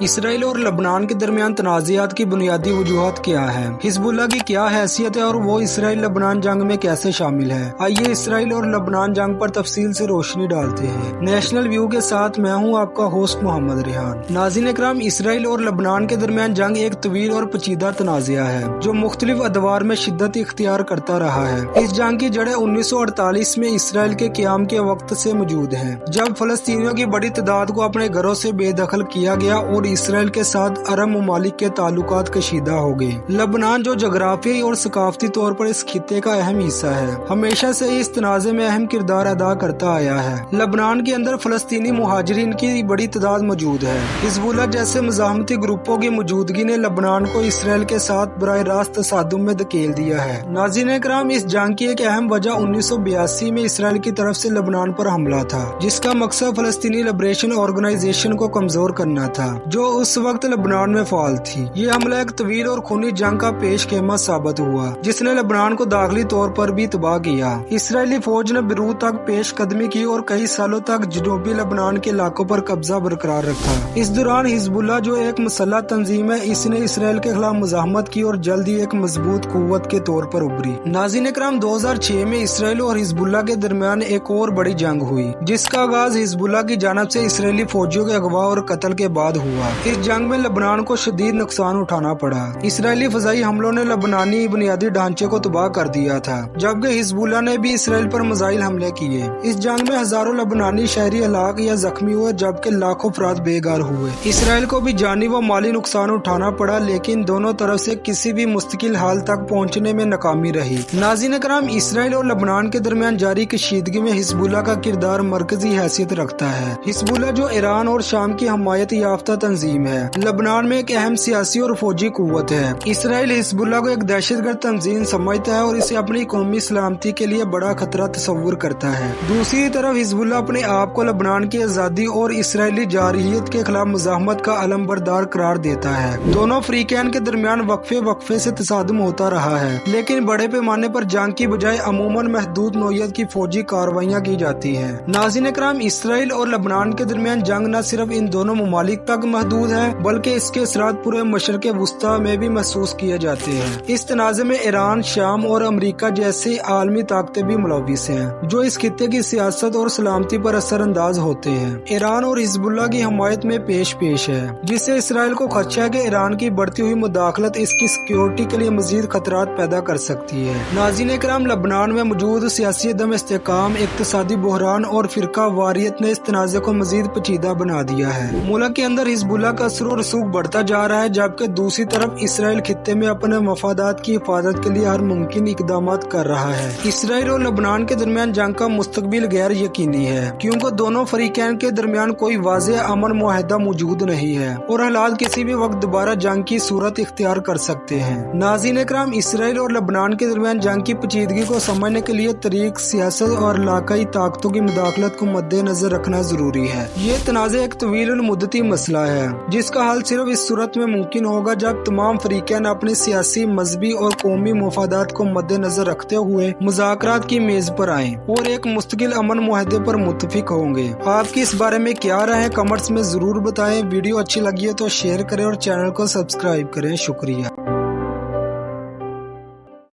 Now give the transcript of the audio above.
اسرائیل اور لبنان کے درمیان تنازعات کی بنیادی وجوہات کیا ہیں؟ حزب اللہ کی کیا حیثیت ہے اور وہ اسرائیل لبنان جنگ میں کیسے شامل ہے؟ آئیے اسرائیل اور لبنان جنگ پر تفصیل سے روشنی ڈالتے ہیں۔ نیشنل ویو کے ساتھ میں ہوں آپ کا ہوسٹ محمد ریحان۔ ناظرین اکرام، اسرائیل اور لبنان کے درمیان جنگ ایک طویل اور پیچیدہ تنازعہ ہے جو مختلف ادوار میں شدت اختیار کرتا رہا ہے۔ اس جنگ کی جڑیں 1948 میں اسرائیل کے قیام کے وقت سے موجود ہیں، جب فلسطینیوں کی بڑی تعداد کو اپنے گھروں سے بے دخل کیا گیا اور اسرائیل کے ساتھ عرب ممالک کے تعلقات کشیدہ ہو گئے۔ لبنان جو جغرافیائی اور ثقافتی طور پر اس خطے کا اہم حصہ ہے، ہمیشہ سے اس تنازع میں اہم کردار ادا کرتا آیا ہے۔ لبنان کے اندر فلسطینی مہاجرین کی بڑی تعداد موجود ہے۔ حزب اللہ جیسے مزاحمتی گروپوں کی موجودگی نے لبنان کو اسرائیل کے ساتھ براہ راست تصادم میں دھکیل دیا ہے۔ ناظرین اکرام، اس جنگ کی ایک اہم وجہ 1982 میں اسرائیل کی طرف سے لبنان پر حملہ تھا، جس کا مقصد فلسطینی لبریشن آرگنائزیشن کو کمزور کرنا تھا، جو اس وقت لبنان میں فعال تھی۔ یہ حملہ ایک طویل اور خونی جنگ کا پیش خیمہ ثابت ہوا، جس نے لبنان کو داخلی طور پر بھی تباہ کیا۔ اسرائیلی فوج نے بیروت تک پیش قدمی کی اور کئی سالوں تک جنوبی لبنان کے علاقوں پر قبضہ برقرار رکھا۔ اس دوران حزب اللہ جو ایک مسلح تنظیم ہے، اس نے اسرائیل کے خلاف مزاحمت کی اور جلد ہی ایک مضبوط قوت کے طور پر ابھری۔ ناظرین اکرام، 2006 میں اسرائیل اور حزب اللہ کے درمیان ایک اور بڑی جنگ ہوئی، جس کا آغاز حزب اللہ کی جانب سے اسرائیلی فوجیوں کے اغوا اور قتل کے بعد ہوا۔ اس جنگ میں لبنان کو شدید نقصان اٹھانا پڑا۔ اسرائیلی فضائی حملوں نے لبنانی بنیادی ڈھانچے کو تباہ کر دیا تھا، جبکہ حزب اللہ نے بھی اسرائیل پر میزائل حملے کیے۔ اس جنگ میں ہزاروں لبنانی شہری ہلاک یا زخمی ہوئے، جبکہ لاکھوں افراد بے گھر ہوئے۔ اسرائیل کو بھی جانی و مالی نقصان اٹھانا پڑا، لیکن دونوں طرف سے کسی بھی مستقل حل تک پہنچنے میں ناکامی رہی۔ ناظرین اکرام، اسرائیل اور لبنان کے درمیان جاری کشیدگی میں حزب اللہ کا کردار مرکزی حیثیت رکھتا ہے۔ حزب اللہ جو ایران اور شام کی حمایت یافتہ تنظیم ہے، لبنان میں ایک اہم سیاسی اور فوجی قوت ہے۔ اسرائیل حزب اللہ کو ایک دہشت گرد تنظیم سمجھتا ہے اور اسے اپنی قومی سلامتی کے لیے بڑا خطرہ تصور کرتا ہے۔ دوسری طرف حزب اللہ اپنے آپ کو لبنان کی آزادی اور اسرائیلی جارحیت کے خلاف مزاحمت کا علم بردار قرار دیتا ہے۔ دونوں فریقین کے درمیان وقفے سے تصادم ہوتا رہا ہے، لیکن بڑے پیمانے پر جنگ کی بجائے عموماً محدود نوعیت کی فوجی کارروائیاں کی جاتی ہیں۔ ناظرین اکرام، اسرائیل اور لبنان کے درمیان جنگ نہ صرف ان دونوں ممالک تک محدود ہے، بلکہ اس کے اثرات پورے مشرق وسطیٰ میں بھی محسوس کیے جاتے ہیں۔ اس تنازع میں ایران، شام اور امریکہ جیسی عالمی طاقتیں بھی ملوث ہیں، جو اس خطے کی سیاست اور سلامتی پر اثر انداز ہوتے ہیں۔ ایران اور حزب اللہ کی حمایت میں پیش ہے، جس سے اسرائیل کو خدشہ ہے کہ ایران کی بڑھتی ہوئی مداخلت اس کی سیکیورٹی کے لیے مزید خطرات پیدا کر سکتی ہے۔ ناظرین اکرام، لبنان میں موجود سیاسی عدم استحکام، اقتصادی بحران اور فرقہ واریت نے اس تنازع کو مزید پیچیدہ بنا دیا ہے۔ ملک کے اندر حزب اللہ کا اثر و رسوخ بڑھتا جا رہا ہے، جبکہ دوسری طرف اسرائیل خطے میں اپنے مفادات کی حفاظت کے لیے ہر ممکن اقدامات کر رہا ہے۔ اسرائیل اور لبنان کے درمیان جنگ کا مستقبل غیر یقینی ہے، کیونکہ دونوں فریقین کے درمیان کوئی واضح امن معاہدہ موجود نہیں ہے اور حالات کسی بھی وقت دوبارہ جنگ کی صورت اختیار کر سکتے ہیں۔ ناظرین اکرام، اسرائیل اور لبنان کے درمیان جنگ کی پیچیدگی کو سمجھنے کے لیے طریق، سیاست اور علاقائی طاقتوں کی مداخلت کو مد نظر رکھنا ضروری ہے۔ یہ تنازع ایک طویل المدتی مسئلہ ہے، جس کا حل صرف اس صورت میں ممکن ہوگا جب تمام فریقین اپنے سیاسی، مذہبی اور قومی مفادات کو مد نظر رکھتے ہوئے مذاکرات کی میز پر آئیں اور ایک مستقل امن معاہدے پر متفق ہوں گے۔ آپ کی اس بارے میں کیا رائے ہے؟ کمنٹس میں ضرور بتائیں۔ ویڈیو اچھی لگی ہے تو شیئر کریں اور چینل کو سبسکرائب کریں۔ شکریہ۔